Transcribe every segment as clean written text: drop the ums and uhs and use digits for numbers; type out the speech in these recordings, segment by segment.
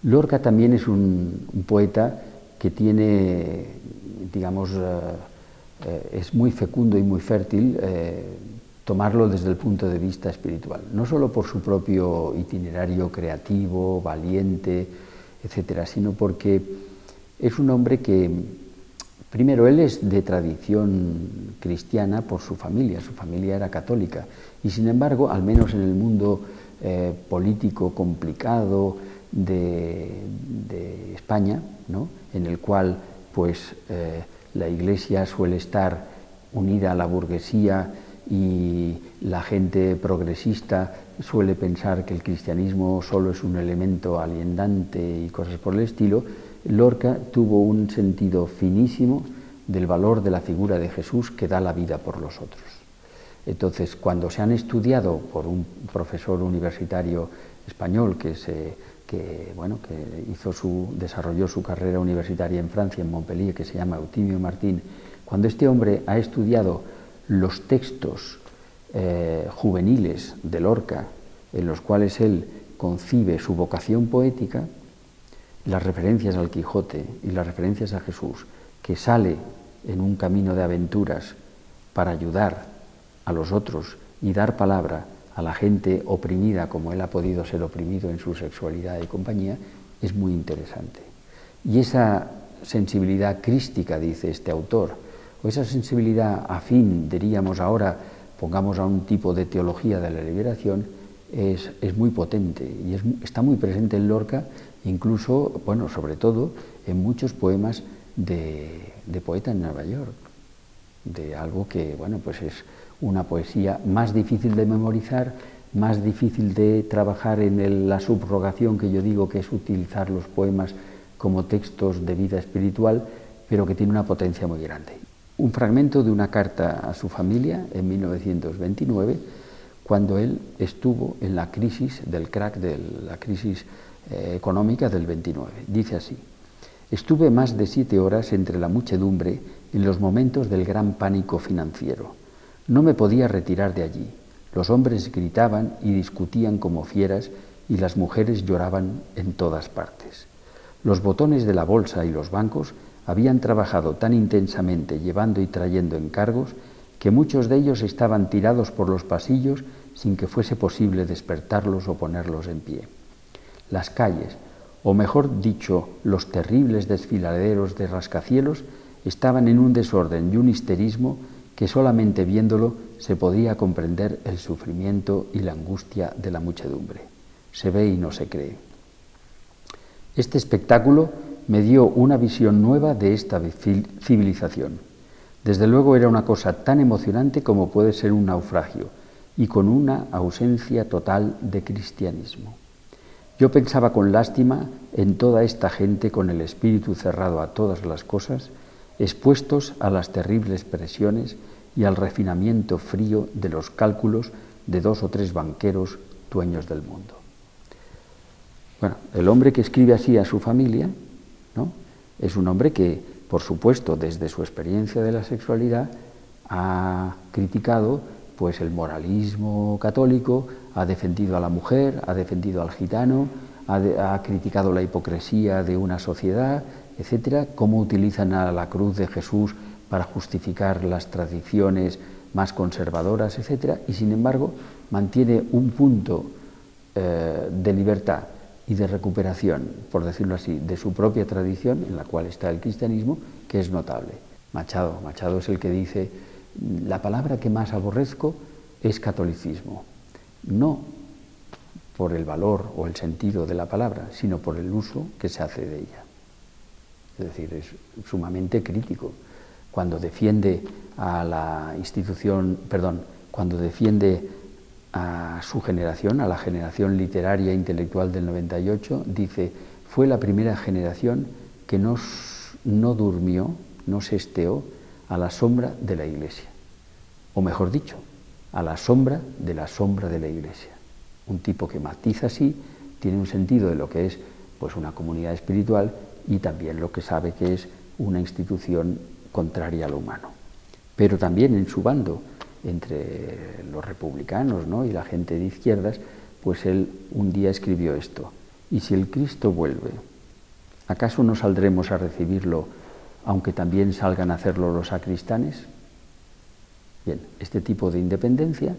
Lorca también es un poeta que tiene, digamos, es muy fecundo y muy fértil tomarlo desde el punto de vista espiritual, no solo por su propio itinerario creativo, valiente, etcétera, sino porque es un hombre que, primero, él es de tradición cristiana por su familia era católica, y sin embargo, al menos en el mundo político complicado de España, ¿no?, en el cual pues la Iglesia suele estar unida a la burguesía y la gente progresista suele pensar que el cristianismo solo es un elemento alienante y cosas por el estilo, Lorca tuvo un sentido finísimo del valor de la figura de Jesús que da la vida por los otros. Entonces, cuando se han estudiado por un profesor universitario español que desarrolló su carrera universitaria en Francia, en Montpellier, que se llama Eutimio Martín, cuando este hombre ha estudiado los textos juveniles de Lorca, en los cuales él concibe su vocación poética, las referencias al Quijote y las referencias a Jesús, que sale en un camino de aventuras para ayudar a los otros y dar palabra a la gente oprimida como él ha podido ser oprimido en su sexualidad y compañía, es muy interesante. Y esa sensibilidad crística, dice este autor, o esa sensibilidad afín, diríamos ahora, pongamos a un tipo de teología de la liberación, es muy potente y está muy presente en Lorca, incluso, bueno, sobre todo en muchos poemas de Poeta en Nueva York, de algo que, bueno, pues es una poesía más difícil de memorizar, más difícil de trabajar en la subrogación que yo digo que es utilizar los poemas como textos de vida espiritual, pero que tiene una potencia muy grande. Un fragmento de una carta a su familia en 1929, cuando él estuvo en la crisis del crack, de la crisis económica del 29. Dice así: estuve más de 7 horas entre la muchedumbre en los momentos del gran pánico financiero. No me podía retirar de allí. Los hombres gritaban y discutían como fieras y las mujeres lloraban en todas partes. Los botones de la bolsa y los bancos habían trabajado tan intensamente llevando y trayendo encargos que muchos de ellos estaban tirados por los pasillos sin que fuese posible despertarlos o ponerlos en pie. Las calles, o mejor dicho, los terribles desfiladeros de rascacielos, estaban en un desorden y un histerismo que solamente viéndolo se podía comprender el sufrimiento y la angustia de la muchedumbre. Se ve y no se cree. Este espectáculo me dio una visión nueva de esta civilización. Desde luego era una cosa tan emocionante como puede ser un naufragio, y con una ausencia total de cristianismo. Yo pensaba con lástima en toda esta gente con el espíritu cerrado a todas las cosas, expuestos a las terribles presiones y al refinamiento frío de los cálculos de 2 o 3 banqueros dueños del mundo. Bueno, el hombre que escribe así a su familia, ¿no?, es un hombre que, por supuesto, desde su experiencia de la sexualidad, ha criticado pues el moralismo católico, ha defendido a la mujer, ha defendido al gitano, ha criticado la hipocresía de una sociedad, etcétera, cómo utilizan a la cruz de Jesús para justificar las tradiciones más conservadoras, etcétera, y sin embargo mantiene un punto de libertad y de recuperación, por decirlo así, de su propia tradición, en la cual está el cristianismo, que es notable. Machado es el que dice: la palabra que más aborrezco es catolicismo, no por el valor o el sentido de la palabra, sino por el uso que se hace de ella. Es decir, es sumamente crítico. Cuando defiende a la institución, cuando defiende a su generación, a la generación literaria e intelectual del 98, dice: fue la primera generación que no durmió, no se esteó a la sombra de la Iglesia, o mejor dicho, a la sombra de la Iglesia. Un tipo que matiza así, tiene un sentido de lo que es pues una comunidad espiritual y también lo que sabe que es una institución contraria a lo humano. Pero también en su bando, entre los republicanos, ¿no?, y la gente de izquierdas, pues él un día escribió esto: ¿Y si el Cristo vuelve? ¿Acaso no saldremos a recibirlo, aunque también salgan a hacerlo los sacristanes? Bien, este tipo de independencia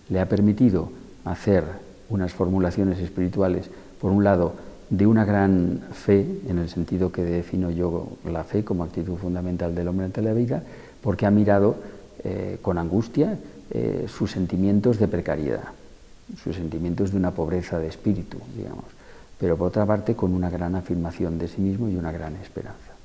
le ha permitido hacer unas formulaciones espirituales, por un lado, de una gran fe, en el sentido que defino yo la fe como actitud fundamental del hombre ante la vida, porque ha mirado con angustia sus sentimientos de precariedad, sus sentimientos de una pobreza de espíritu, digamos, pero por otra parte con una gran afirmación de sí mismo y una gran esperanza.